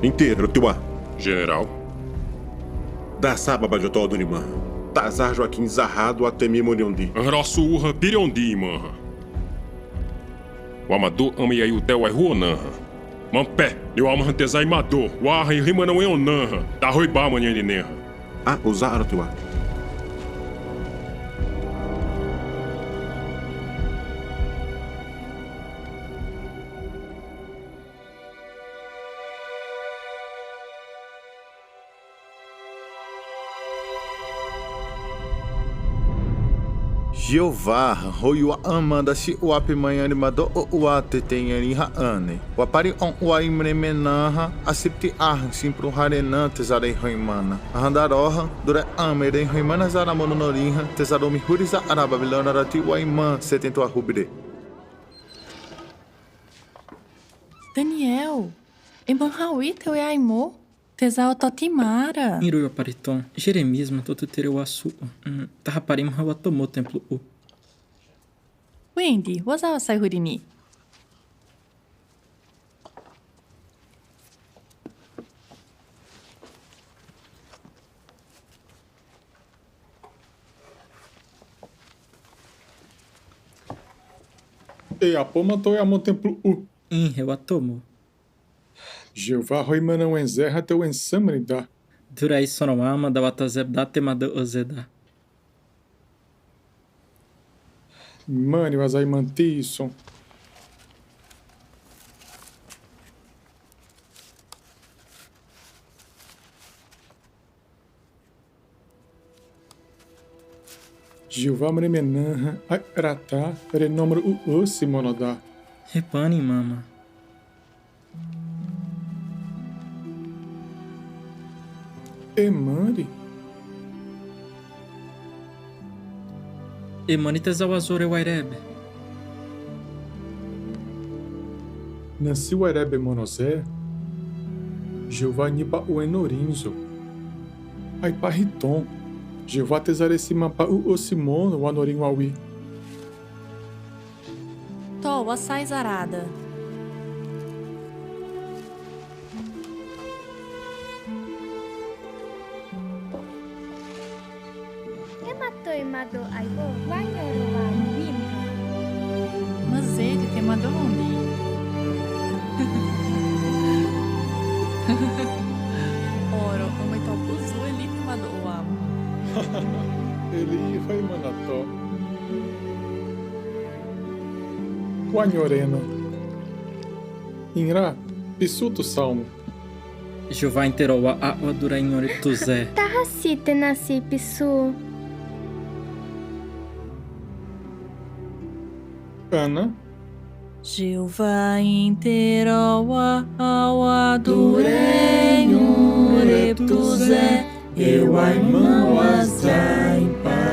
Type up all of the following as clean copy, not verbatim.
Inteiro, tua. General. Da sábado de todo Nimã. Tazar Joaquim Zarrado até Mimoniondi. Rosso urra piriondi, manha. O amador ama e aí o tel é ruonanha. Mampé, eu amo hantezai mador. O arra e rima não é onanha. Da roibá manhã de nerra. Ah, usar tua. Jeová, hoiua amanda si uapi manhani mado o uate tenhani haane. Wapari on uaimre menaha asipti ahan simpro harenan tesarei hoimana. Ahandaroha dure amerei hoimana zaramono norinha tesaromi huriza araba bilona rati uaiman setento arrubire. Daniel, embanhaui teu e aimô. Tesao totimara. Iruyo pariton, Jeremismo totutereu asu. Tahaparim hawa tomou templo u. Wendy, wazawa saihurini. E a poma toi amo templo u. Inreu atomo. Jeová roimana o enzerra teu ensamre dá. Durai sonoama da watazeb da temada ozeda. Mani wazai manti isso. Jeová mremenanha ai ratá renomro u simonodá. Repane, mama. Emani? Emani tezawazore wairebe. Nasci o Erebe Monozé. Jeová nipa o enorinzo. Ai parriton. Jeová tesarecima pa o osimon o anorim aui. To, wasai zarada. Toi mado aibo wanyoro wa nimha. Mas ele te mandou onde? Oro, o mai top usu ele te mandou o amo. Ele vai manató. Wanyoreno. Inra, pisuto salmo. Jeová interoa a dura inhore tuzé. Tahasite nasi pisu. Ana. Jeová interoa awa durenho reptuzé. Eu aimão azai pai.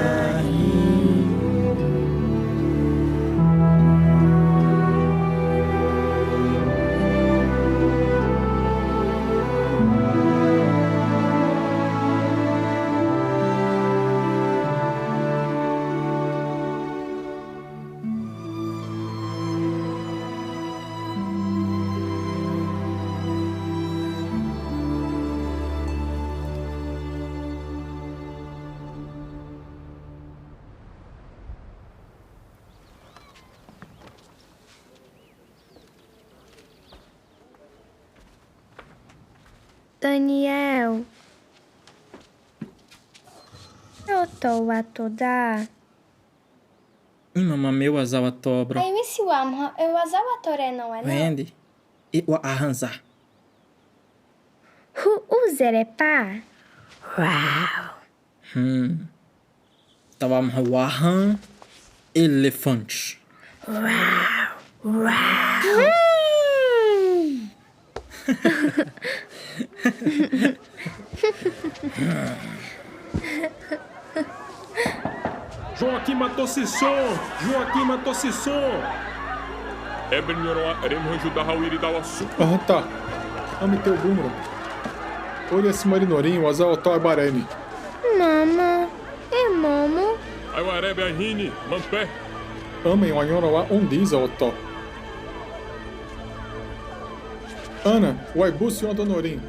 Daniel. Eu tô a toda. Mama meu azawa tobra. Ai, misi wamha, eu azawa tore não é não? Wendy. E o arranza. Uzerepa. Uau. Tava wahan elefante. Joaquim matou Sisson! Joaquim matou Sisson! Ebrenhoroa, eremos ajudar a Uiri dar o açúcar. Ah, tá. Ame teu bumro. Olha esse marinorinho, o azalotó é barene. Mama. É momo. Aí o Arebe a Rini, Mampé. Amem o anhoroa ondiza otó. Ana, o Aibusi ondo Norim.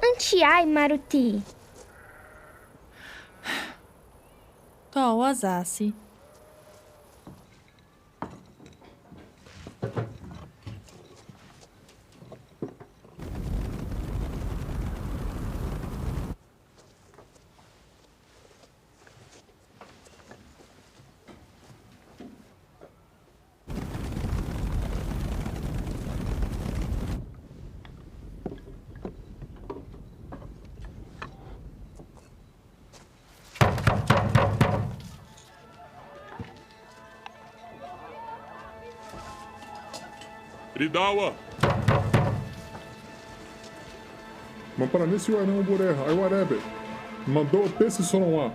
Antiai, Maruti. To Wasasi. Ridawa! Mampananesi o Arão Bureha, aí o Arebe. Mandou o Pesse Soloná.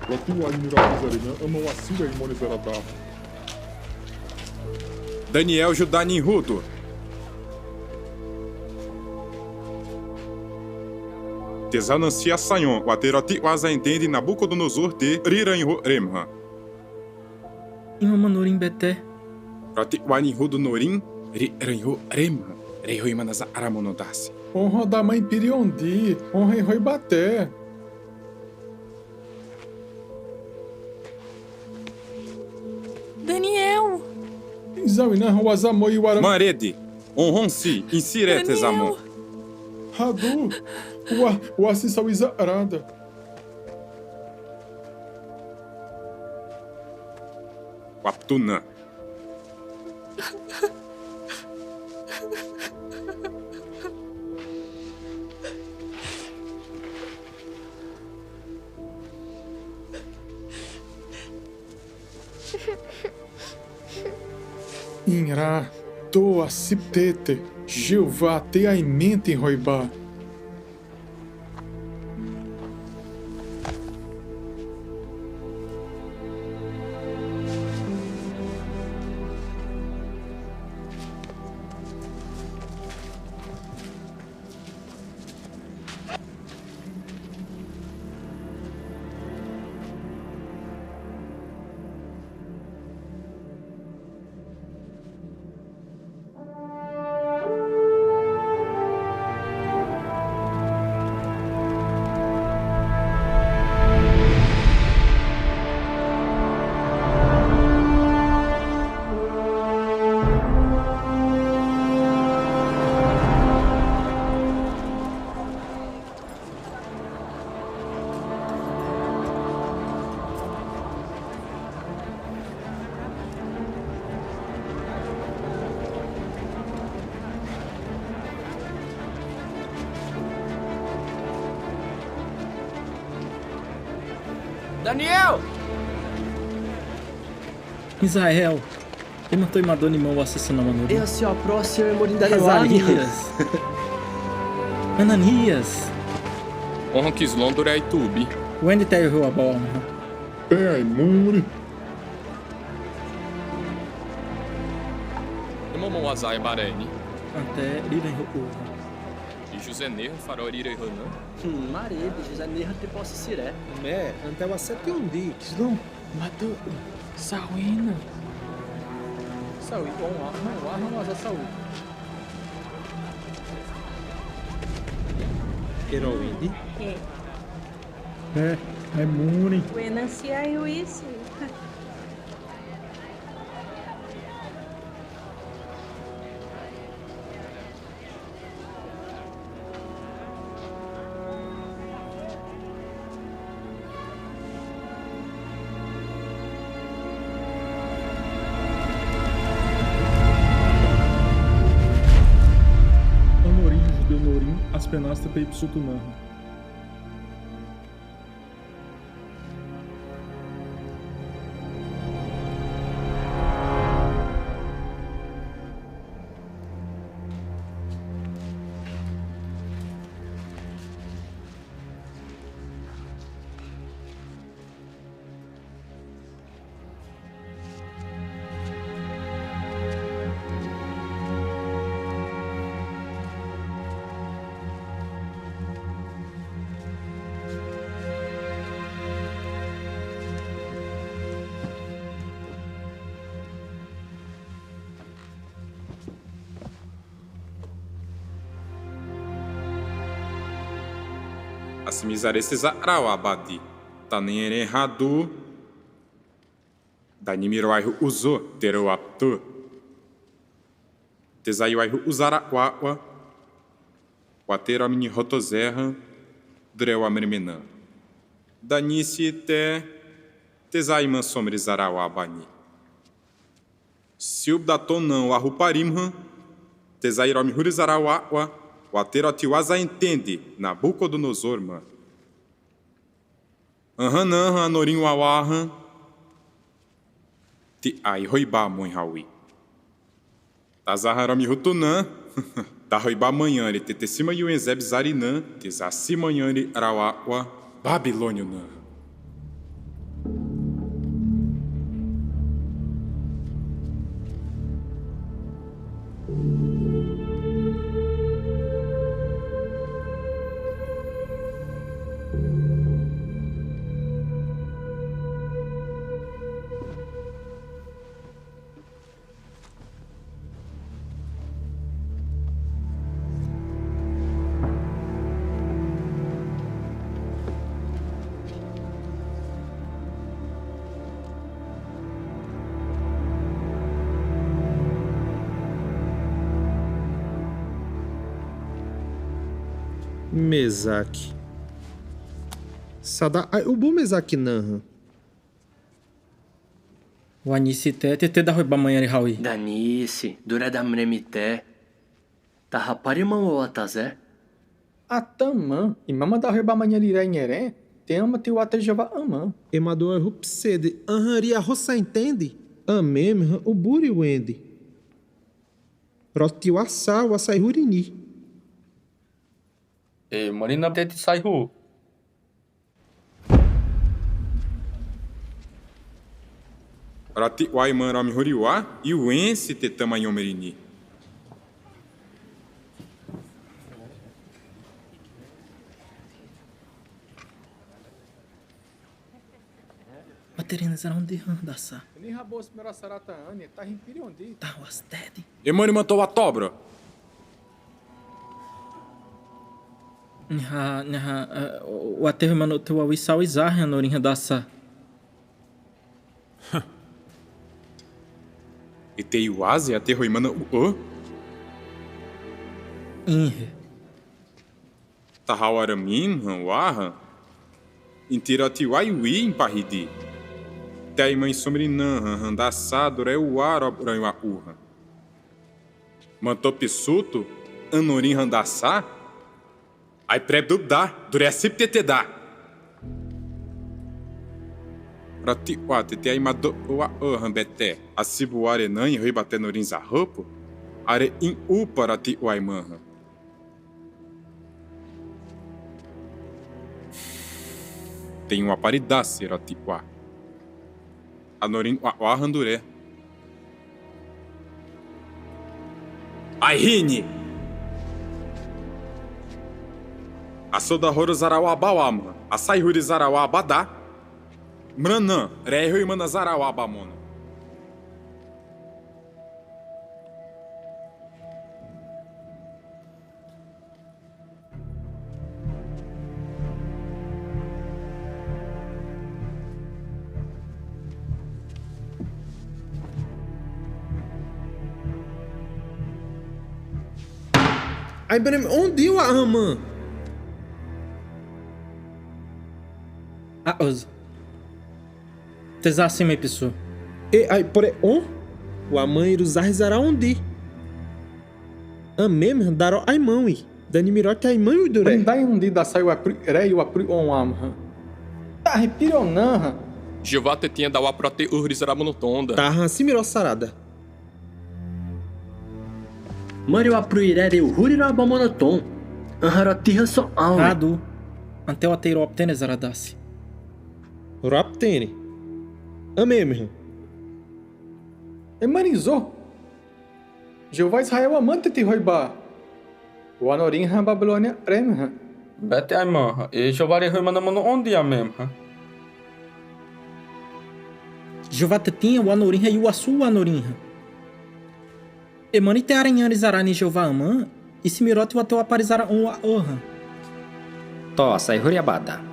Rotiu a Inirabizarina, ama o Assira e Monizeradá. Daniel Judanin Ruto. Tesanansia Sayon, o Ateroti Waza entende Nabucodonosor te Riranho Remha. Imamanorim Beté. Roti Wanihudo Norim, Riranho Remha. Reihoimanaza Aramonodasi. Honra da mãe Piriondi, honra em Roibaté. Daniel! Zawinah Wazamoi e o Aram. Marede, Onronsi, Insire Tesamon. Radu, o Assisauiza Arada. Waptuna. Inra, Toa Siptete, Jeová te aimente em Roibá. Daniel! Israel. Ele matou e mandou animal assassinar uma E nuvem. a sua próxima é Morindariwani. Azarias. Ananias. Honra Kislondor é Itubi. Wendy Terry a bola. Pé Aimuri. Mamão Azai Barene. Até Liren Rua. E José Nerro farol Irei Hanan. Marebe, José Nerra te posso siré. É, até o sete undi. Kislom. Madu, Sawina. Sawi, Arran, mas a Sawi. Heroíde. Pé Aimuri. Buenanciaio isso. Anorim, Judeu Norim, Aspenasta Peipsutunarra. Asimizaresses Arawabadi. Tanere Hadu. Danimiroaihu Uzo, Teroaptu. Tezaiwaihu Uzarawawa. Watero Mini Rotozerra. Dreuamremenã. Danici Te. Tezaiman Somrizarawabani. Silbdatonão Arruparimhan. Tezairomi Hurizarawawa. Watero Atiwaza entende. Nabucodonosor, man. Anhananha Anorim Wawahan. Ti ai roibá mãe Raui. Tazaharami Rutunã. Da roibá manhã ele tetecima e o enzeb zarinã. Tezassi manhã ele arawawa. Babilônio nã. Mezaki. Sada ai ubu Mezaki nanha. O Anicité tete da roiba manhã de Raui. Danice, Dureda Mremité. Tahaparimão ou Atazé? Atamã. E mama da reba manhã irá em Heré. Tem ama teu atejava amã. Emador rupsede. Anharia roça entende? Amem uburi wende. Rotiu assau assai hurini. E Marina Tete Saihu. Rati Waiman Rami Huriwa. E o ense Tetama Yomerini. Materinas eram de Randassa. Nem rabos merasarata ane. Tá rimpiriondi. Tá was dead. E mani matou a tobra. O aterro mano teu awi sau izarra no Randassa. E teiuase a terroimana o. Inhe. Tahawaramin Hanwaha. Intiratiwaiwi em Parridi. Teiman Somrinã Randassado é o Arobranha Urra. Mantopisuto Anorim Randassá. Ai pré dubdá, durecip tetedá. rati wa tete ai mado wa hambete. Asibu arenan e ribate no rinza ropo. Are in upa rati wa imanha. Tem uma paridade rati wa. Anorin wa handure. Aihini! Asoda horo zarawa bawama. Asai huri zarawa bada. Mranan, reho imana zarawa bamona. Ai, onde o Ahman? Oz. Teza acima aí, pessoal. E ai, por on? O Aman iruzar zara onde? Amem daro ai mão e. Dani mirote ai mão e dure. Dai onde da saiu a rei o apri on amha. Tá repironanha. Jeová te tinha dado a prote urrizara monotonda. Tá assim mirou sarada. Mario apruirere o hurira bamonaton. Anharatiha so aun. Radu. Ante o ateiro obtene zaradasi. Raptene. Amem. Emanizou. Jeová Israel amante te roiba. O anorim ha Babilônia remha. Bete ai manha. E Jeová re roimana mano onde a mesma. Jeová te tinha o anorinha e o açu o anorinha. Emani te aranhar zarani Jeová aman. E se mirote o ateu aparizara a orra. To, sai huriabada.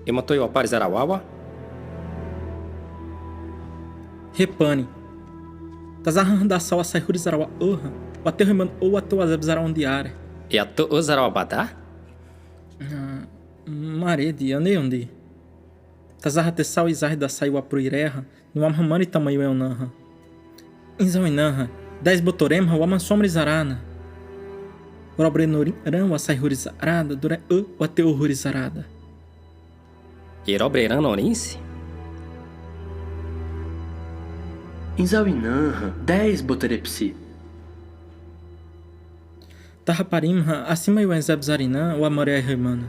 E matou o aparizarawawa? Repane. Tazarran da sal a saihuri zarawa orra. O ateu reman ou ateu azeb zaraondiara. E ateu o zarawabada? Marede, ande onde? Tazarra te sal izar da saiu a pruireha. No amhamani tamanho eonanha. Inzauinanha. 10 botoremha o amansomri zarana. Robrenorin ran a saihuri zarada. Dure o ateu huri zarada. E robreiran orinse? Inzauinanha, 10 boterepsi. Tahaparimha, acima o enzeb zarinã, o amoré remana.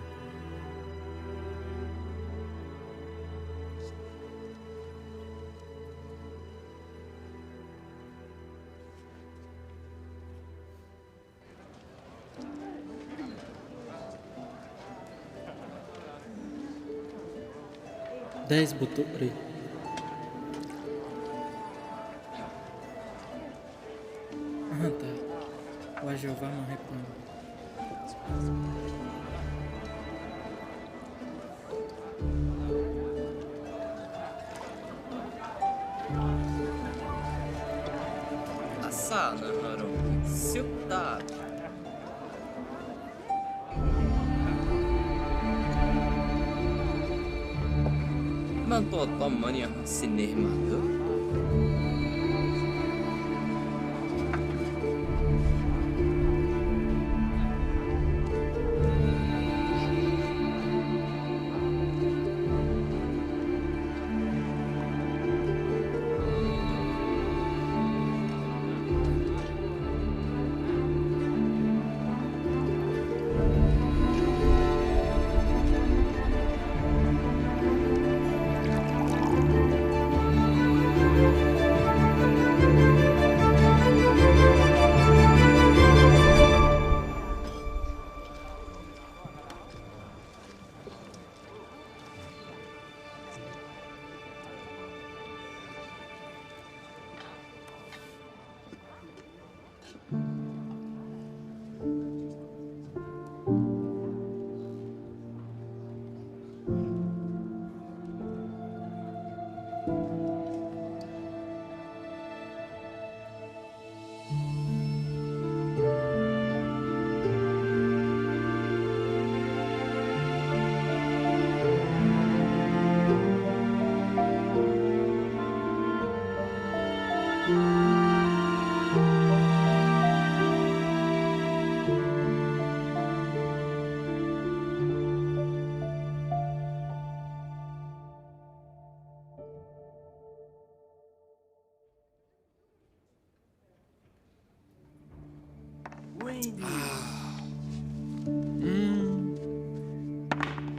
Dez botore. Ah, tá. O Jeová não repõe. Asana, Haru. Ciudad. Manto tomania sinermado.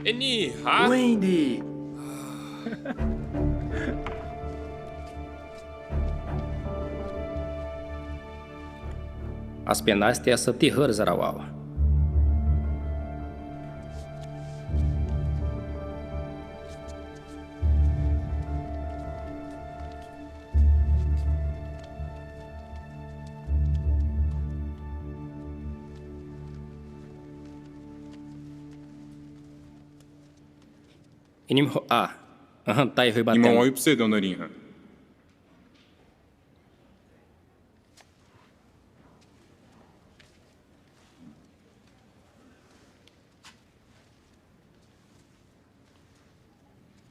Eni, ha? Wendy! As penais te essa terror Zarawawa. Inim ho a. Tai hui batem. Irmão, olha pra você, dona Orinha.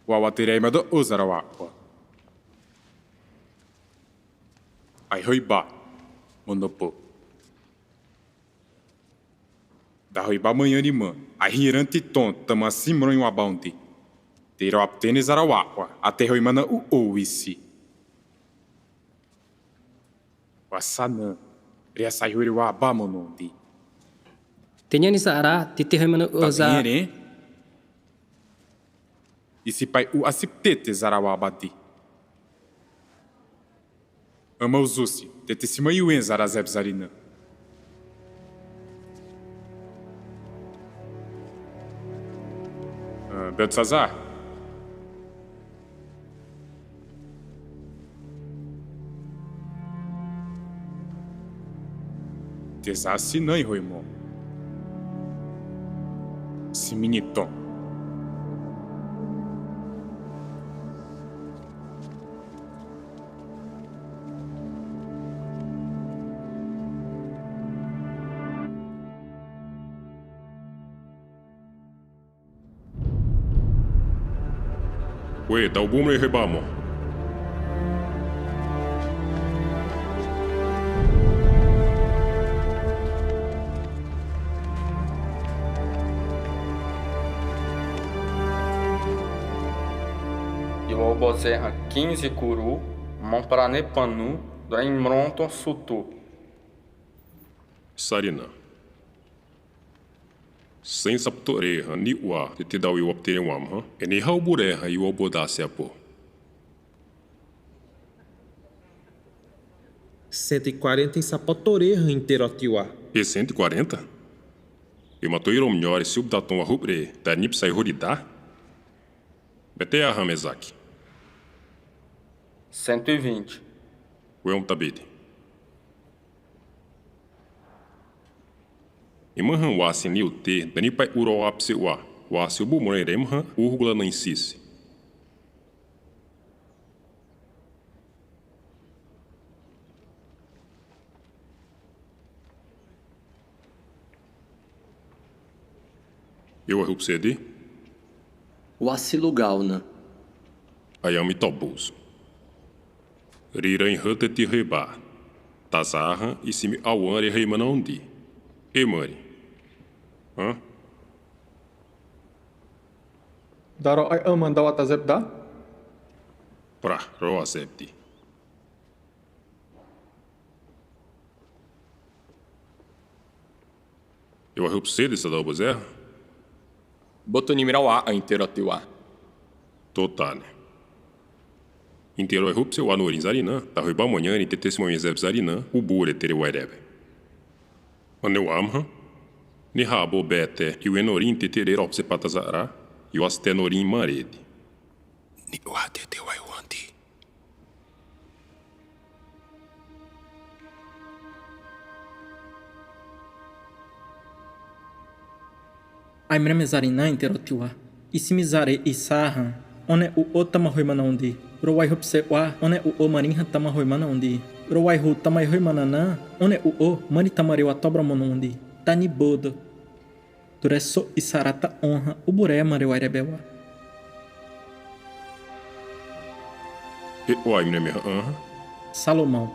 Wawaterei mado Ozarawa. Ai hoiba. Monopo. Da hoiba manhã de man. Ai hirante ton. Tama simron em wabaunti. Tiro aptene Zarawa. Até hoimana o ouisi. Wasanan. Ria sayuri wabamonondi. Tenhani Zara, tite hui mana oza. E se pai o aciptete Zarawabadi. Ama os Usi, tete cima e o en Zarazeb Zarina. Belsazar. Tesassi não, Roimon. Siminiton. Ué, dá o boom aí, rebamo. Eu observo 15 curu, mão para nepanu, drain mronton sutu. Sarina. Sem saptoreha ni ua te dau iu aptere wamha. E ni hau bureha iu obodase apo. 140 em Sapotoreha em Terotiuá. E 140? Eu matou irom melhor se o datom a rubre, da nipsai horidá? Bete a Hamezaki. 120. O tabide. Imahan wasi ni ute, dani pai uro apse wa. Wasi ubu moreremha, urgula na insise. Eu arrup cedi? Wassilugauna. Ayami tobuso. Riran hante ti reba. Tazaha e simi awane reimanondi. E mani. Hã? Daro ai amanda watazeb da? Pra, roazebdi. Eu arrup cedi essa da obozerra? Botonimirawa a interotiwa. Totale. Inteiro arrup seu anorin zarinã, tá ruiba amanhã e tetessimão ezeb zarinã, o bure tere wairebe. Aneu amha, ni rabo bete e o enorim teterer obsepata zara, e o astenorim marede. Ni o atete waiwanti. Ai mremezarina interotiwa. Isimizare isaha. One u o tamahoimana undi. Rowai hupse wa. One u o marinha tamahoimana undi. Rowai hu tamahoimanana. One u o mani tamareu atobra monundi. Tani bodo. Duresso isarata honra. Ubure mareu airebewa. E o ai mremeha anha? Salomão.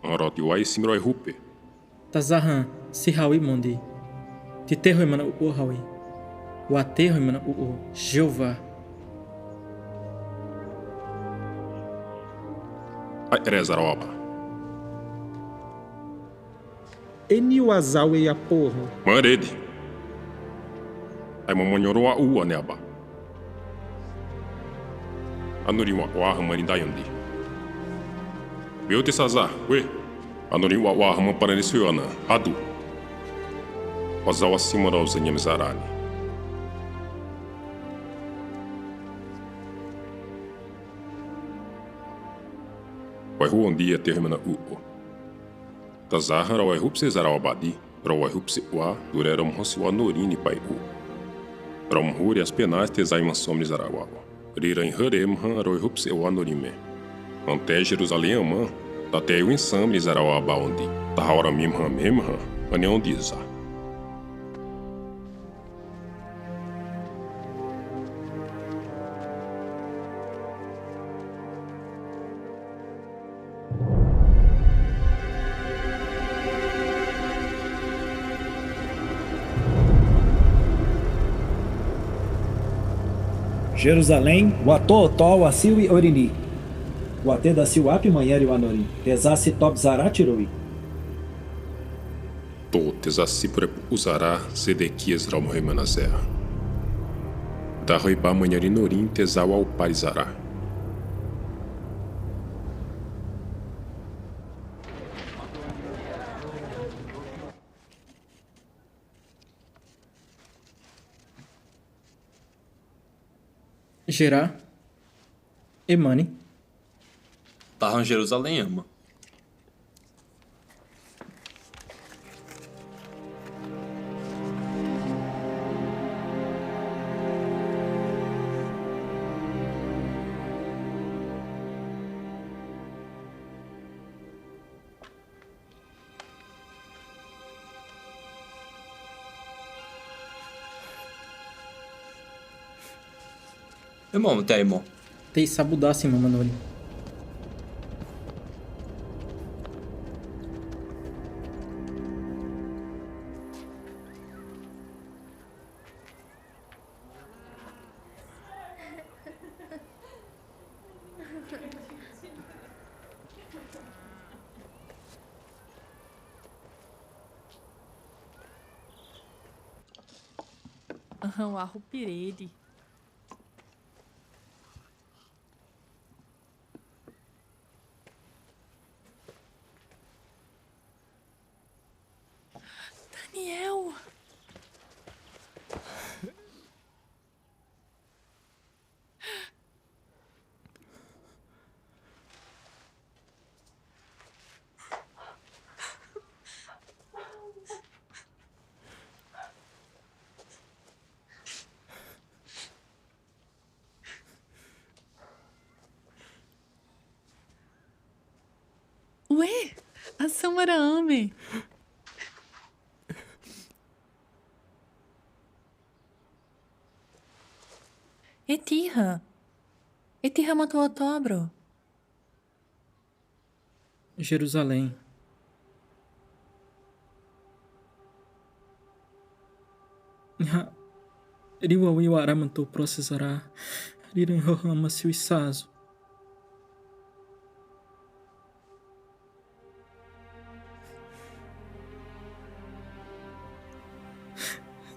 Anroti wai simroi rupe. Tazahan si hawi mundi. Tite hoimana u o hawi. Wate hoimana u o. Jeová. Ai rezaroba. Eniwazau e a porra. Marede. Ai mamonyoro a ua neaba. Anori wa hamani dayandi. Biote saza, we. Anori wa haman para nesse ana, hadu. Wazao acima da usanya mizarani. Wai huondi te hemana uo. Tazaha ra wai hupse zara wabadi, ra wai hupse wa dure ram hosi wa norini pai u. Ram huri as penais te zai mansomni zara wa. Rira em harem han ra wai hupse wa norime. Ante Jerusalém ama, até o ensamble zara wa baondi. Ta hora mim han mem han, ane ondi za. Jerusalém, Watotó, Wassiu e Orini. Wate da Siwap Manheri Wanori. Tesassi Top Zaratiroi. To tesassi por usará Zedequias Ralmohemanazé. Da roiba manhari norim tesau ao parizará. Gerá. Emani. Tá em Jerusalém ama. Irmão, tem irmão. Tem sabudassi, mamanori. Aham, o arrupirede. Daniel! Ué, a Samara Ame. Etirra matou outubro. Jerusalém. Riwa wiwara mantou processará. Riran rohama se o isazo.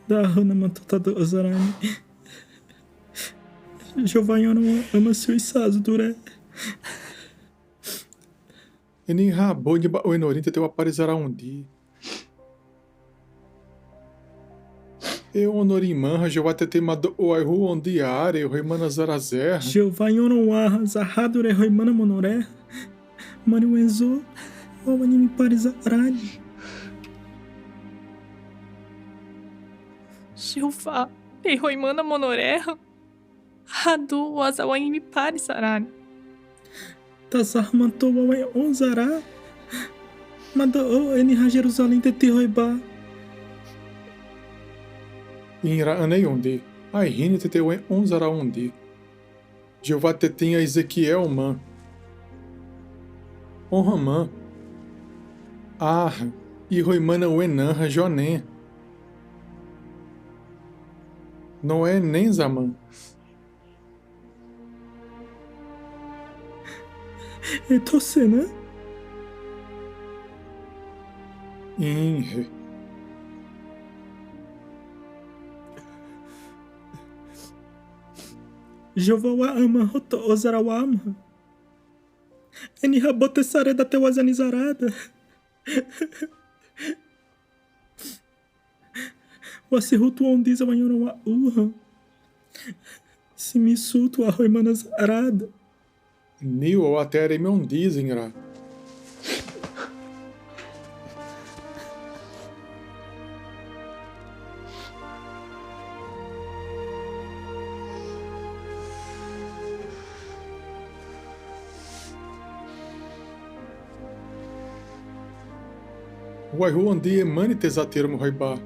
Da Hana Matutado Ozarani. Giovanni ama seu isazo, Duré. Enin rabonde ba oenorinta teu aparecerá um dia. Eu honorimã, Jeová tete mado o aihu ondiare, o remana zarazerra. Giovanni onoarra, zarradure, roimana monoré. Mariuenzo, o anime parizarani. Jeová, Roimana Monorerra, Hadu, Wazawain me pare, Sarani. Tazar mantou o onzará. Mandou Enirra Jerusalém de roibar. Inra aneiundi, ai rine tete onzará undi. Jeová tetinha Ezequiel man. Honramã. Ah, e roimana uenanra joné. Não é nem Zaman. É você, né? Inhe. Jeová wa ama roto ozarawama. Eni rabote sareda te wazanizarada. Wasiruto ondiza wanhora wa uha. Se me suto a roimana zarada. Niu até me ondizem, ra. Waihu andi emani tesatermo roiba.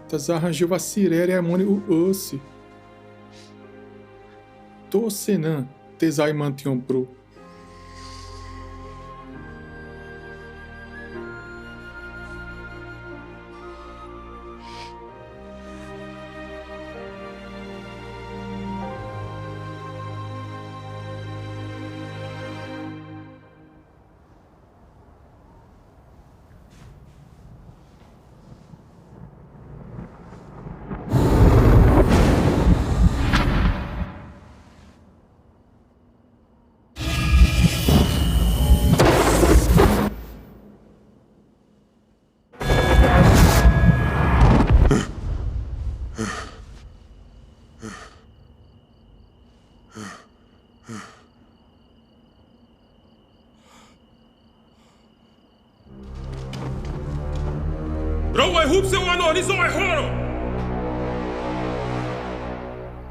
Tazarranjou a sirere amoni o ossi. To senan tesai mantion pro.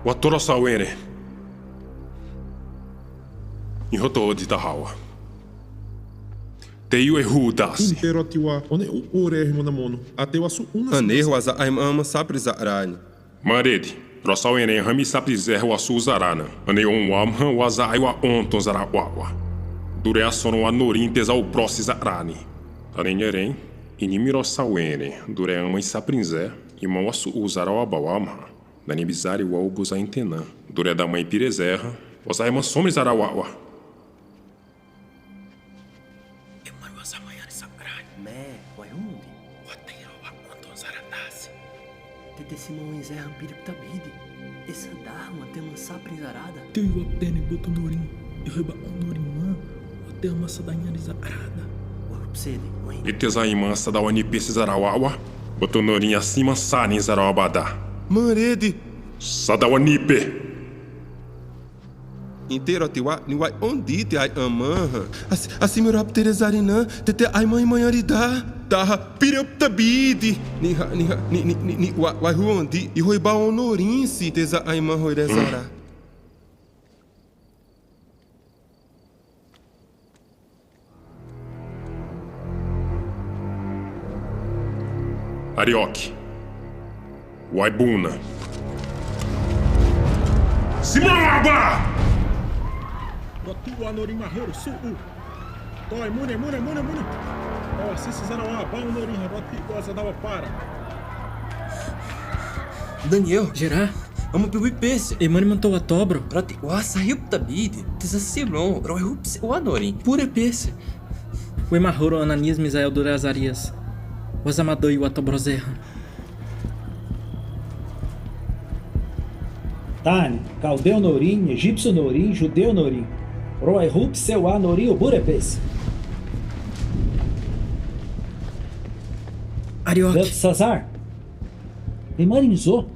Watora sawene. Ihoto odi tahawa. Teiu ehu dasi. Inteiro atiwa one urehmo na mono. Ateu asu una. Anerro asa ama sapri zarani. Maredi. Rosawene hami sapri zerro asu zarana. Ane wamha waza aiwa onton zarawawa. Dure asono anorin tesau prosi zarani. Tarenyeren. Inimiro sawene. Dure ama saprinze. Imão asu uzarawabawamha. Dani bizari wa ubuza intena. Dure da mãe pirezerra. Osai man somri zarawawa. Me, waiundi. Wateiro wa onton zaradasi. Tete simão enzerra piriptabide. Essa dharma tem uma saprin zarada. Teu obtene boto norim. E reba onorimã. Até uma sadanhani zarada. Wahupsede, mãe. E tesai man sadawani pese zarawawa. Boto norim acima sani zarawabada. Maredi. Sadawanipe. Inteiro atiwa ni wai ondi te ai amanha. Assim meu rap terezarina tete ai mãe manharida. Taha pireptabide. Ni wai huondi e roiba honorinsi teza ai man roirezara. Arioque. Waibuna. Simaba! Rotu anorim mahoro su'u. Toi mune. O assisi zarawa ba anorim roti goza dawa para. Daniel, Gerá. amo piwi pese. Emani mantou a tobro. Roti wasa hiptabide. Tesasilon, roihups o anorim. Pure pese. O emarroro Ananias Misael Durazarias. O azamador e o atobrozerra. Tani, Caldeu Norim, Egípcio Norim, Judeu Norim. Roerup, Seuá Norim, Uburepes. Arioque. Sazar. Emarinzou.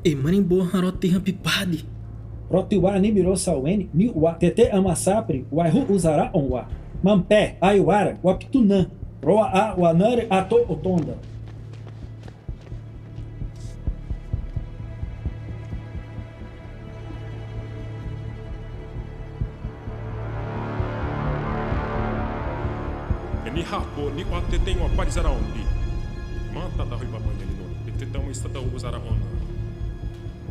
Emarimbo Harotirra Pipade. Rotiwa Nimiro Sauene, Miwa, Tete Amassapri, Waihu Uzara Onwa. Mampé, Aiwara, Waptunã. Roa A, Wanare, Ato Otonda. Ni hapo ni wate tenho a parizara ondi. Mata da riba manhã ni noni. Tete tamo estada uzara ona.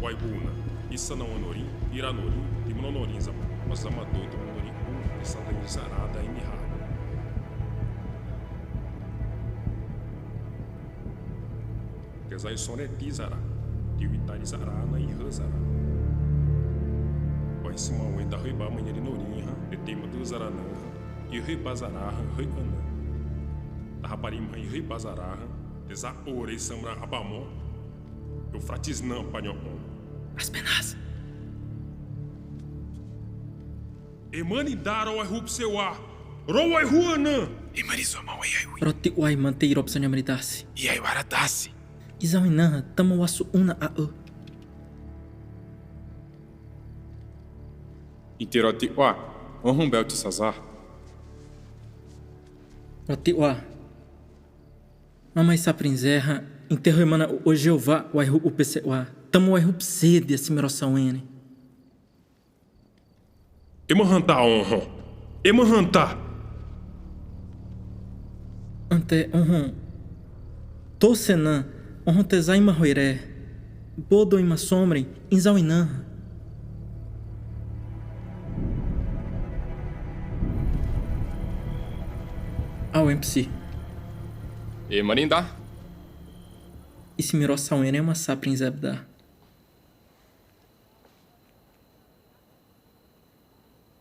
Waibuna. Issa não onori, iranori, timononorin zama. Mas zama doido onori ku, estada zarada e miha. Kesai soneti zara. Tiwitari zara na ihazara. Oi simão da riba manhã ni noni ha. Tete madu zara na. e rei bazaraha rei ana. Tahaparim rei bazaraha, desa ore samra abamo, eu fratisnam panhocon. As penas. Emani daro é rupsewa, roa é ruanã. Emani somau é aiwi. Roti uai mantei robson yamridasi. E aí waradasi. Izawinaha tamo wasu una a u. Interoti wa, onrumbel te sazar. Roti wa. Mamãe saprinzerra, enterro emana o Jeová, o aihu o PCA. Tamo o aihu psede esse merossauene. Emahanta honro. Emahanta. Ante honro. Tosenã, honro tesai mahoiré. Bodo ima sombre, inzauinã. Ao MC. E Marindá? Esse merossauene é uma saprinzebda.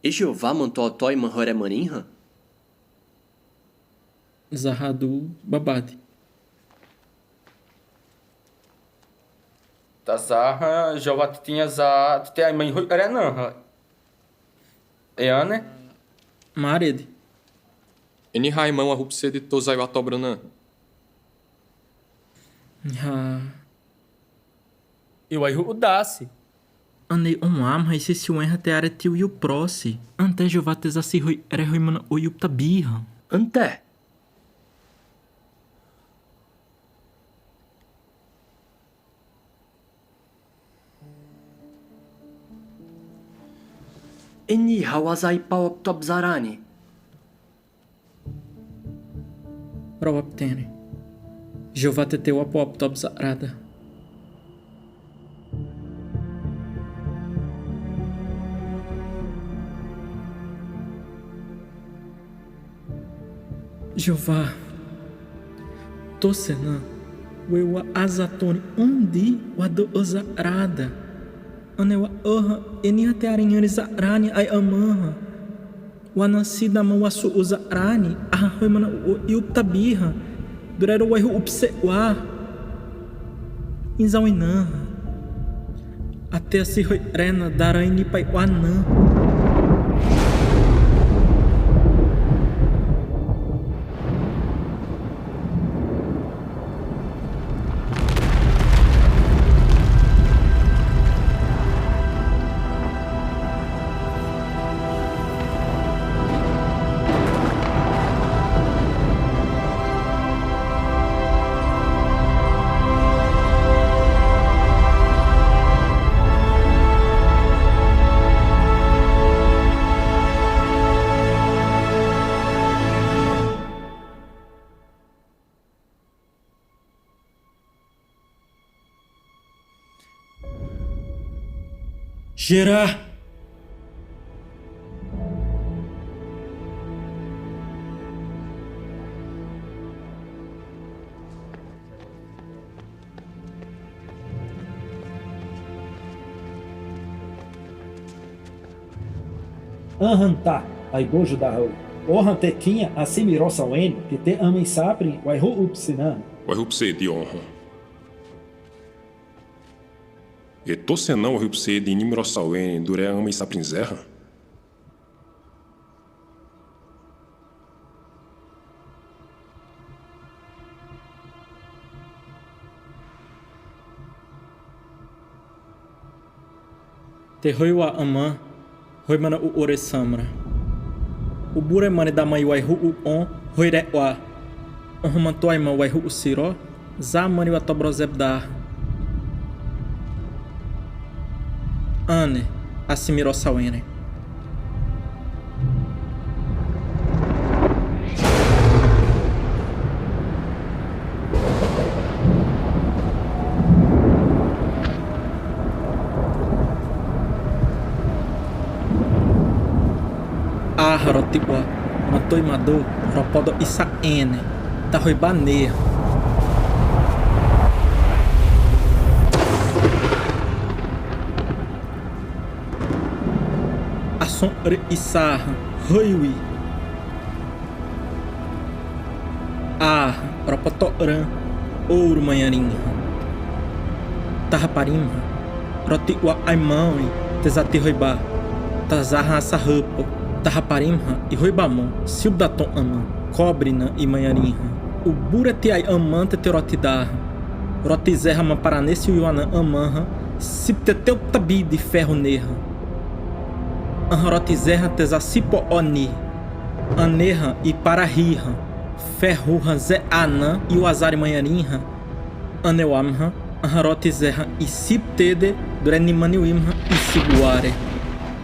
E Jeová mantou Tó e Manhoré Maninha? Zahadu Babade. Tazarra, Jeová tinha za. Te ai mãe Renan. Eane? Mared. Eni Raimão a rupse de Tozai Atobranã. E o aihu Udassi. Andei amra e se o enra te are tio e o prosse. Ante Jeová tesassi roi ere roi mana o yupta birra. Ante. Eni hawazai pau tobzarani. Rawaptene. Jeová te teu apop tobzarada. Jeová, Tosenã, Wewa Azatoni, Undi, Wado Ozarada, Anewa Oha, Enia Tearinhani Zarani, Ai Amanha, Wanasida Mawasu Ozarani, Ahroimana Yuptabirra, Durero Waihu Upsewa, Inzauinã, até a Siroi Rena, Daraini Paiwanã. Gerá! Ahantá, Aigojo da Rui. Ohantequinha, Assimirossauene, que te amem sapri, Waihu Upsinan. Wahupse de honra. E Tosenão Wahupse de Nimrossauene, Duré ama e saprinzerra. Te Roiwa Amã, Roimana o Oresamra. O Buremane da mãe Waihu o On, Roirewa. Onromantoaima Waihu o Siró, Zamani o Atobrozebdar. Ane, Assimirossauene. Rotiwa, Matoi Mado, Ropodo Isaene, Tahoibaneia. Asson Re Isarra, Roiwi, ropotoran, ouro manharim. Tahaparim, roti wa aimão, tesati roiba. Tazarra sarrapo, tahaparim e roibamon, sildaton aman, cobrina e manharim. O buretiai aman teterotidar. Rotizerra mamparanesse yuanan amanha, sipteteu tabi de ferro nerra. Anrotizerra tesasipo oni, anerra e parahirra, ferrurra ze anan e o azari manharinha, aneuamha, anrotizerra e siptede durenimaniwimha e siguare.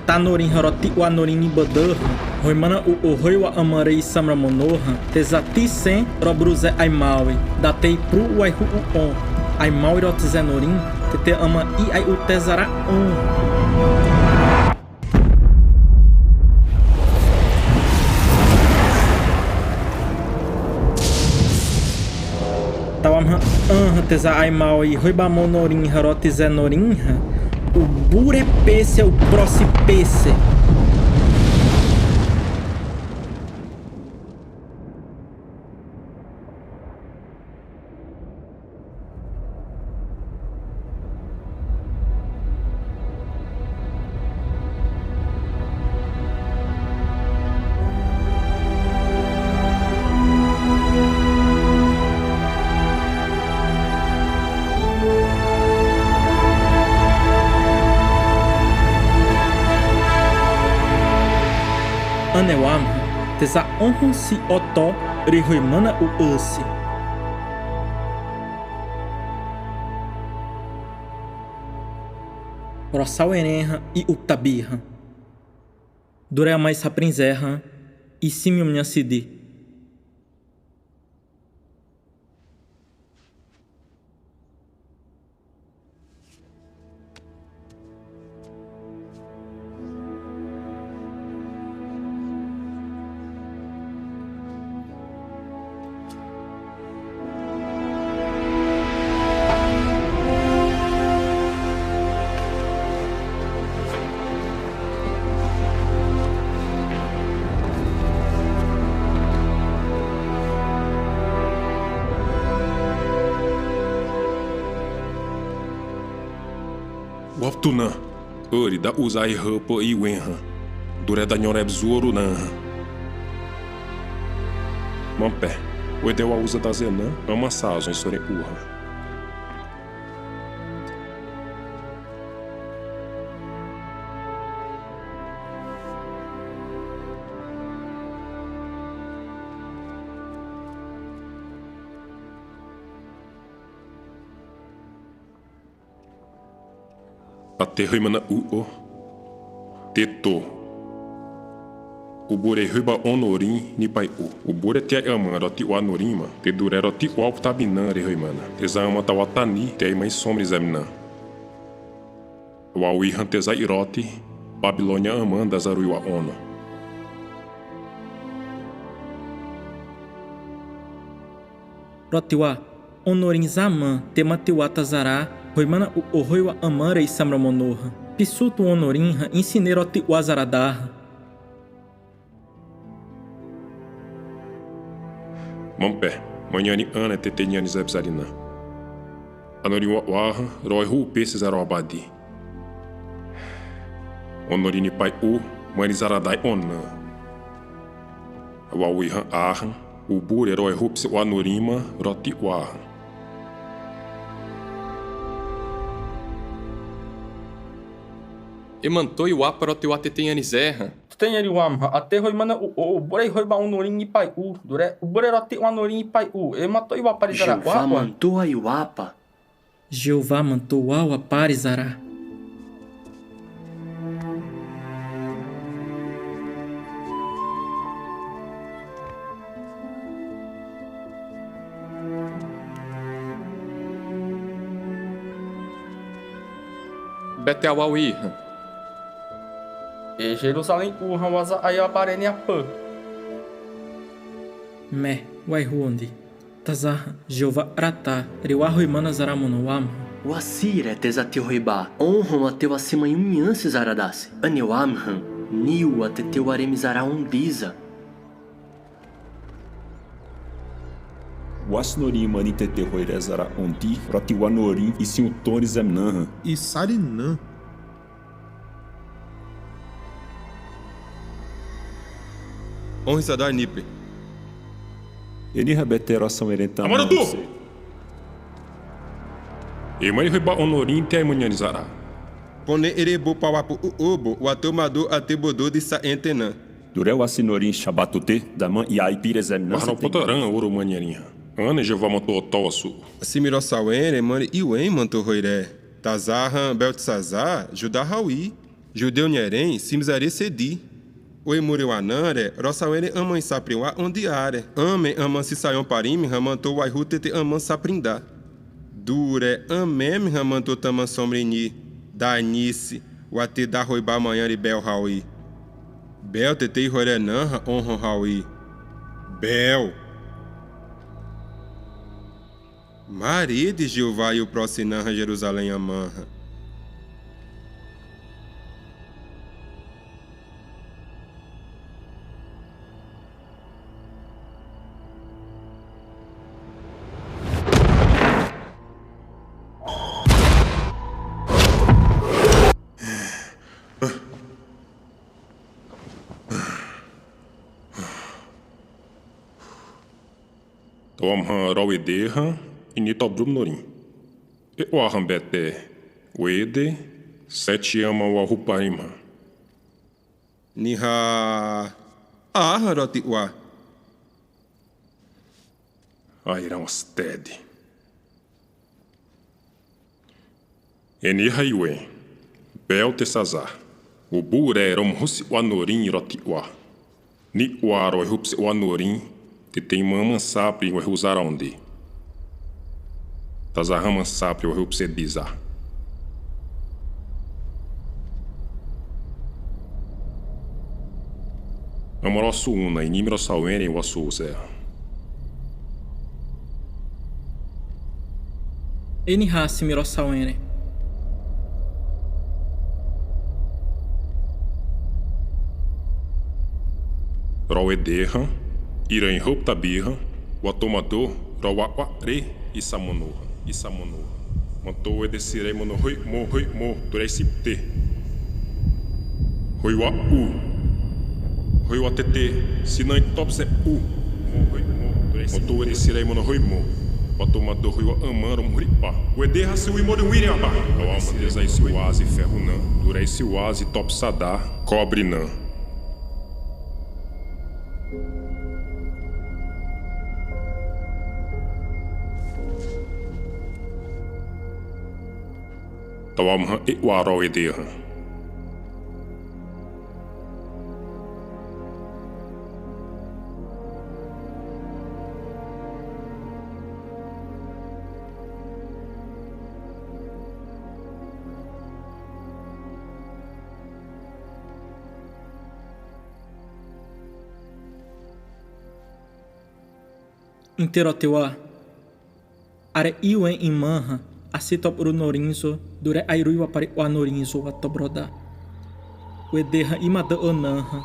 Tanorin roti o anorin nibadarra, roimana o roiwa amarei samra monorra, tesati sem robruze aimaui, datei pro waihu on, aimaui rotizenorin, tete ama i ai o tesara on. Tawamha tesa aimaui, roibamonorin rotizenorin, o burepece é o procipece. Aneuamha, tesa honron si otó, rihuimana o usi. Rossauerenha e Uptabirra. Duré mais saprinzerra e simiumnhacidi. Waptuna, ori da usai rapa i wenha, dure da nyoreb zuoru nanha. Mampé, o edeu a usa da zenã, ama sazo em sore urra. Aterrimana uo, teto. O bure riba onorim ni pai o bure te ama roti o anorima, te dure roti o altabinan rerimana. Tesama tawatani te mais sombres amna. O aui hanteza iroti, Babilônia amanda zaruiwa ono. Rotiwa, onorim zaman, tematiwa tazará, roimana o roiwa amara e samra monorra. Pisuto onorinha, ensineroti o azaradarra. Mampé, manhani ana teteniani zebzarina. Anoriwa waha, roi hu peses arobadi. Onorini pai u, manizaradai ona. Wawihan ahan, o bure roi hupse o anorima, roti waha. E mantou e o aparote o atetenhani zerra. Tenhari wamha, até roimana o borei roiba norim e pai u, dure o boreroti o anorim e pai u, e matou o aparizará. Jeová mantou a iuapa. Jeová mantou ao aparizará. Betel Auí. E Jerusalém urra waza ayabarene apã. Me, waihuondi. Tazarra, Jeová ratá, riwahuimana zaramonowam. O Assir tesati roiba, honram a teu acima em unhanse zaradase. Aneuamhan, niu a teu aremizará undiza. Wasnorim mani tete roirezara ondi, roti wanorim e sim o Tony Zemnanha. E Sarinã. Onrisadar Nipe. Ele rebetero ação erenta. Amaro tu! E mãe reba honorim te imunizará. Pone erebo pawapu uobo, o atomador atebodô de saentenã. Dureu assinorim shabatute, da man e aipire Zemnanha. Mas não potarão ouro manherinha. Ana já vai mantou o tosso. Simiro Sawene, mani Iwen mantou roiré. Tazarran Beltzazar, Judá Raui. Judeu Nherem, Simzare Cedi. O Emureu Anare, Rossawene aman sapriwa ondiare. Amen aman se saiam parime, ramantou Waihu tete aman saprindá. Dure amem ramantou taman somrini. Danice, o ate da roiba amanhã e Bel Raui. Bel tete roirenanha honram Raui. Bel. Maria de Jeová e o próximo Jerusalém amanha. Tomha Rawederha e Nitobrum Norim. E o Arrambete, o Ede, sete ama o Arrupaima. Niha. Aharotiwa. Airão Stede. Eniha Iwe, Bel Tessazar. O Bure Rom Russi o Anorim Rotiwa. Ni o Aro Rupsi o Anorim. Te tem mama sapri o usar onde. Tazahama sapri o rupse bizar. Amoroso una e nimero sauene o assuze. Eni hasi miro sauene. Roederha. Iran Roupa Birra, o atomador, Rawaqare e Samonoa. Mantou e desirei monoroi, mo, dureicipte. Roiwa u. Roiwa tete, sinai topse u. Mantou e desirei monoroi, mo. O atomador, Roiwa amaro, muripa. O ederra se o imoro wiriaba. O alma desai se o aze ferro não. Durei se o aze top sadar, cobre não. Tawamha e o Aro Ederha. Interotewa. Are Iwen imanha. Acitop Norinzo, dure Airuiwa para o Anorinzo, a Tobroda. O Ederra imada Onanha,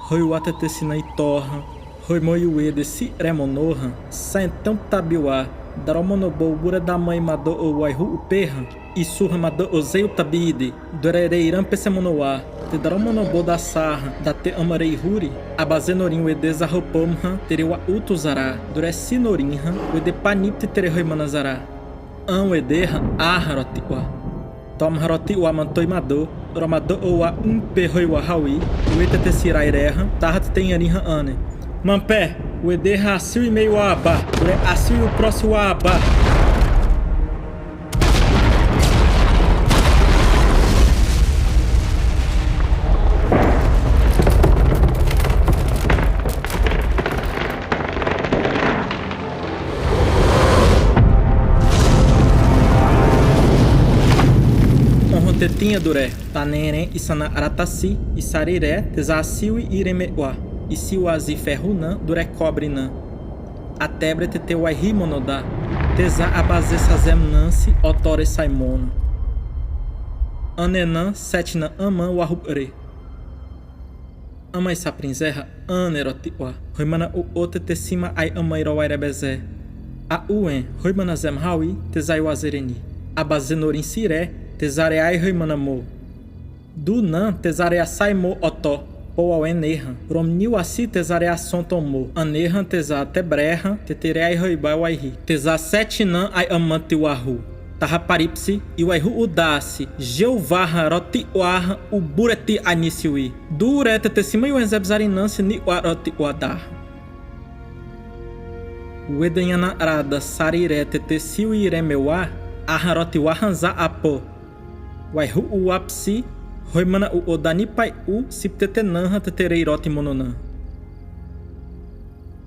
Roiwata Tessina e Torra, Roimoiuede si Remonoha, Saentam Tabiwa, Daromonobo, Bura da Mãe Mado o Waihu Uperra, e Surra Mado Ozeio Tabide, Dureiram Pessemonoa, Te Daromonobo da Sarra, da Te Amarei Huri, Abazenorim o Edeza Ropomha, Terewa Utuzará, Dureci Norinha, o Ede Panipte Terehoimanazará. An Ederra Aharotiwa. Tom Harotiwa Mantoimado, Romado Owa Umperroiwa Hawi, o Etetessiraireha, Tarrat Tenhariha Ane. Mampé, o Ederra Assil e meio Aba, o Assil e o próximo Aba. Tetinha Duré, Tanere, Isana Aratasi, Isariré, Tesaciu e Iremewa, Isiwazi Ferrunan, Duré Cobrinã, Atebre Tetewaihi Monodá, Tesa Abaze Sazemnansi, Otore Saimono, Anenan, Setna Aman Wahupre, Amai Saprinzerra, Anerotiwa, Ruimana o Otetecima Ai Amairo Airebezé, A uen, Roimanazem Haui, Tesai Azereni. Abazenorin Siré, Tesareai Roimanamo. Dunan, Tesarea Saimo Otó. Poa Enerhan, Romnil Assi Tesarea Sontomo, Anerhan Tesa Tebrehan, Tetereai Roibai Waihi, Tesa Setinan Ai Amante Wahu, Tahaparipsi, Iwaihu Udasi, Jeová Roti Waha, Ubureti Anisiwi, Durete Tessima Iwenzebzarinansi Ni Waroti Wadar. Uedanhana Rada Sarire Tetesiu Iremewa, Aharoti Wahanza Apo, Waihu Uapsi, Roimana o Odani Pai U Siptetenanha Tetereiroti Mononan.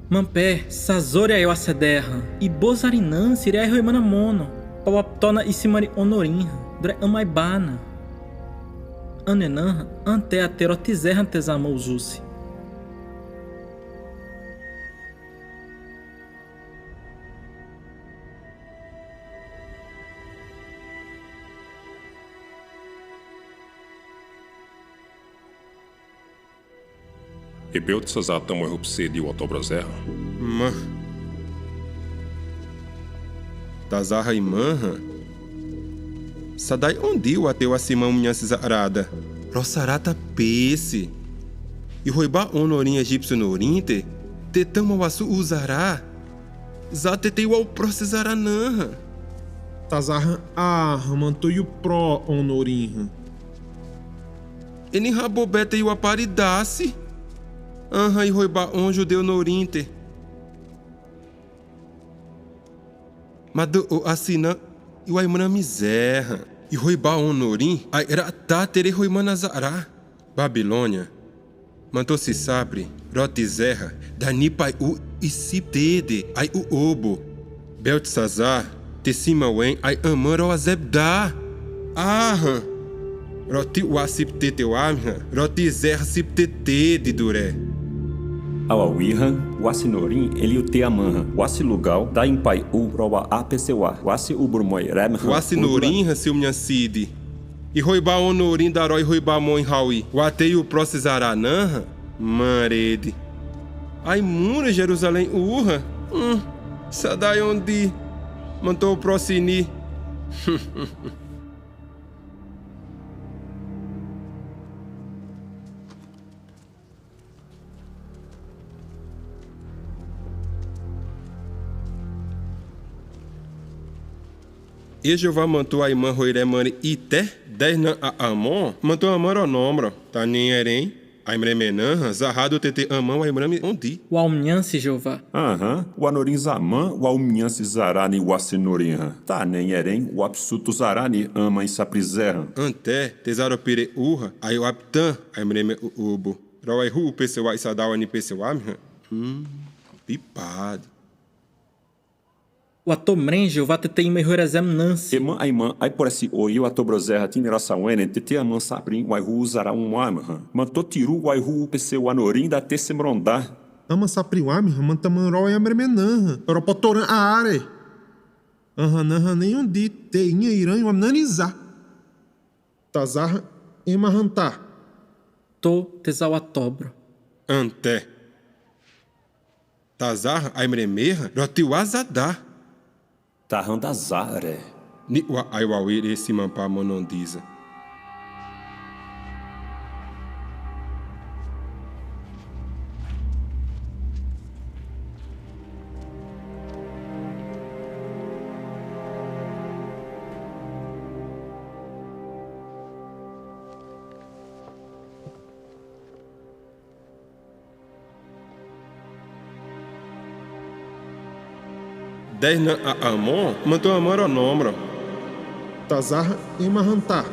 Mampé, Sazoria eu acederra, e Bozarinan Siriai Roimana Mono, Pauaptona e Simari Honorinha, Dre Amaibana. Anenanha, Ante Aterotizerra Tesamouzusi. E beut sazatamo erupsedi o Otobrozerra. Ma. Tazarra e manha. Sadai onde o ateu acima minha arada. Rossarata pesse. E roiba honorim egípcio no orinte. Tetama wasu usará. Zatetei o processará nanha. Tazarra mantoio pro honorim. Eni rabobete e o aparidasse. Anha e roiba judeu no orinte. Madu o assina e o aimana miserra. E roiba honorim a era tatere roimana zará. Babilônia. Mantou-se sabre, rotizerra, dani pai u e siptede, ai o obo. Beltzazar, tecima wen, ai amaro o azebda. Aham. Roti o asiptete o amha, rotizerra siptete duré. Awawirran, Wasinorim, Eliuteamanha, Wasilugal, Daimpai U, Roa Apesewa, Wasi Uburmoi Remhan, Wasinorim, Silmiancide. E roiba honorim daroi roiba mon Raui. Watei o processaranã, marede. Ai mura Jerusalém urra. Sadai onde mantou o prosini. E Jeová mantou a irmã Roiremani ité, 10 na a Amon, mantou a Maronombra, tá nem erem, a Imremenã, Zarrado tete amão, a Imrame ondi. O Alminhanse Jeová. Aham, o Anorim Zaman, o Alminhanse Zarani, o Assinorinha, tá nem erem, o Absuto Zarani, ama e saprizerra. Anté, tesaropire urra, aí o Aptan, a Imreme ubo. Rawaihu, o pessoal, e Sadawa, ni pessoal, pipado. O Atomren Jeová tetei mehorazem nansi. Ema aimã, ai por esse oi o Atobrozerra tinerassawene, tete aman sabrin, o Aihu usará amam. Mantou tiru, o Aihu peseu anorim da tessemrondá. Ama sapriwami, mantamanró e amremenã. Europotoran a are. Ahanaha nem onde teinha irã e amnanizá. Tazar emahantá. To tesau atobro. Anté. Tazar aimremerra, rotiwazadá. Tarrandazare. Ni wa aiwawiri esse mampa monondiza. Dez na a Amon, mantou a Maronombra. Tazar emahantá.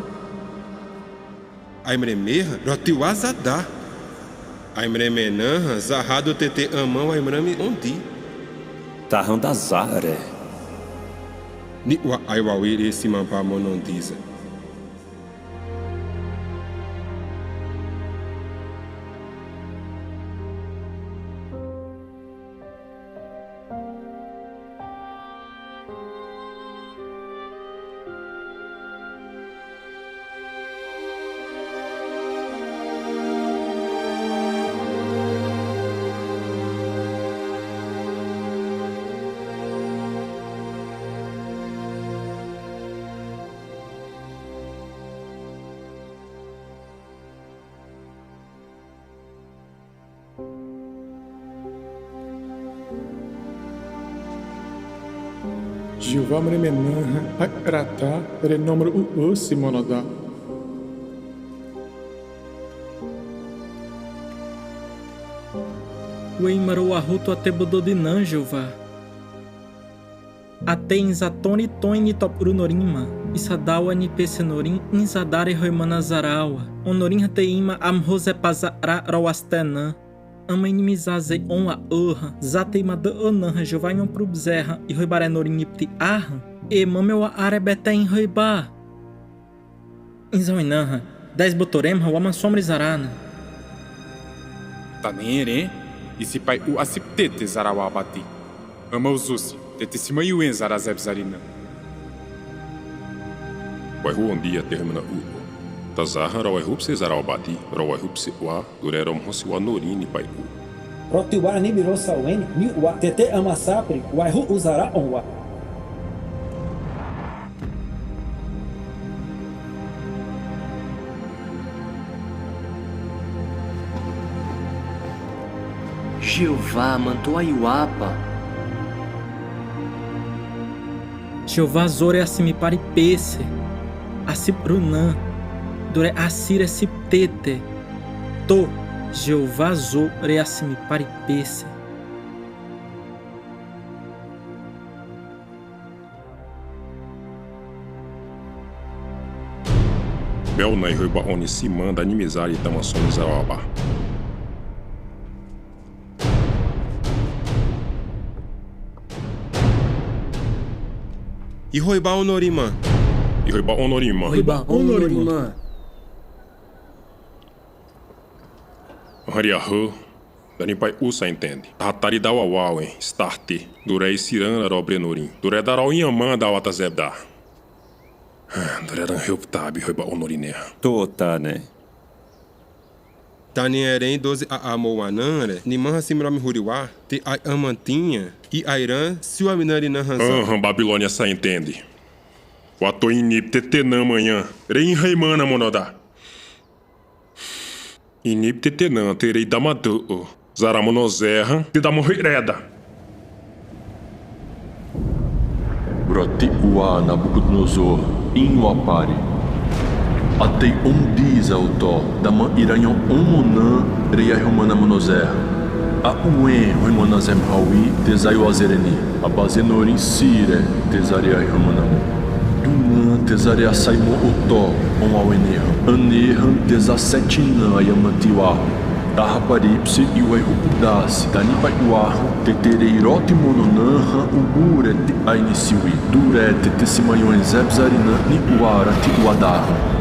Aimremerra, rotiwazadá. Aimremenã, Zarrado tete amão, Aimrame ondi. Tarrandazare. Ni wa aiwawiri esse mampa monondiza. Jeová Mremenanha, Rata, Renomro Simonodá. Weimaro Arruto Atebododinan, Jeová. Ate Inzatoni Toini Toprunorima, Isadawa Nipesenorim, Inzadare Roimana Zarawa, Honorim Hateima Amrosepazara Roastenan, Ama Inimizaze On a Urra, Zateimada Onanha, Jeová Yon Prubzerra, e Roibarenorim Nipti Arra, e Mameu Arebete em Roibá. Inzoinanha, 10 Botoremha, Waman Somrizarana. Tanere, e se pai o aciptete Zarawabati. Ama os Usi. Tetesima Yuen Zarazeb Zarina. Waihu on dia termina uo. Tazaha rawaihup se Zarawabati, rawaihup se wa, durerom hosiwa norini pai u. Rotiwa Nibiro Sawen, Miwa Tete Amasapri, Waihu Uzara Onwa. Jeová mandou a Iuapa. Jeová Zore Assimipari Pese, Assiprunan, Dure Assire Siptete, To, Jeová Zore Assimipari Pese. Belnai Roiba Oni se manda animizar e Tamassoni Zarawabá. E Roibá Honorima. E Roibá Honorima. Roibá Honorima. Hariahu, Dani pai usa entende. Hatari da wawawen, starte. Durei sirana robrenorim. Durei darau inhamã da wata zebda. Dureran huptabi Roibá Honorinea. Tota, né? Tani eren 12 a amoananre, ni manha simrami huriwa, te ai amantinha, e airan se o aminari na ranzan. Babilônia sa entende. O ato inip tetenã manhã, rei reimana monodá. Inip tetenã terei damadu, zaramonozerra, te damorreda. Broti ua Nabucodonosor, Inwapari. Atei diza o to, da man iranhão Monã, reia romana monozer. A uen roimonazem hawi, tesaio azereni, a bazenorin sire, tesaria romana. Dunan tesaria saimo o to, awenerra, anerra, tesasetina ayamantiwa. Da raparipse e o errupudasse, da nipaiuarro, tetereirote mononanha, uburet ainiciwi, durete tesimanhões zebzarina, niuara, tiuadarra.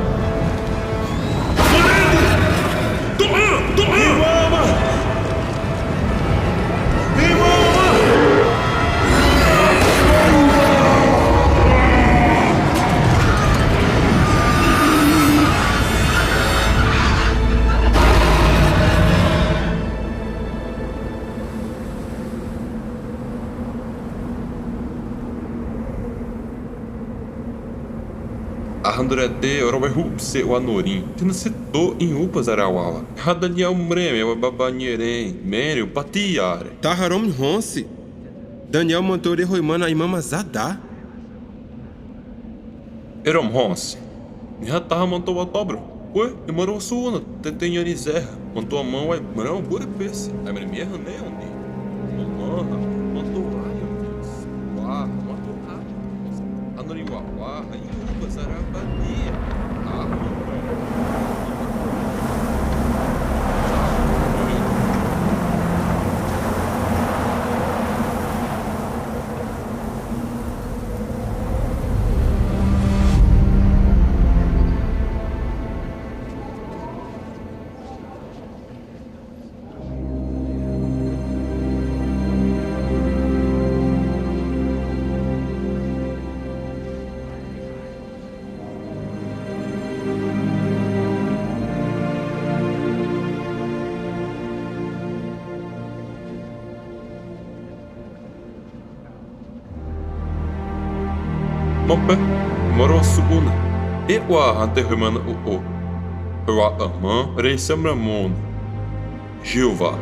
Arandurete, Oroberhupse, o Anorim, Tinacetou em Upas Arawala, Radaniel Mreme, o Babanierem, Mério, Patiare. Taharom Ronce, Daniel Mantore Roimana Imama Zadá. Erom Ronce, Nihatah mantou a tobro. Ué, demorou suuna, tetém Anizerra, mantou a mão, ai, brão, bura pesse, ai, mermerra, né, onde? Mamanha, mantou raio, uá, mantou raio, Anoriwá, ai, Upas Arabadia, Mampe, moro subuna. E wa ante remana o. Wa amã, rei samramon. Jeová.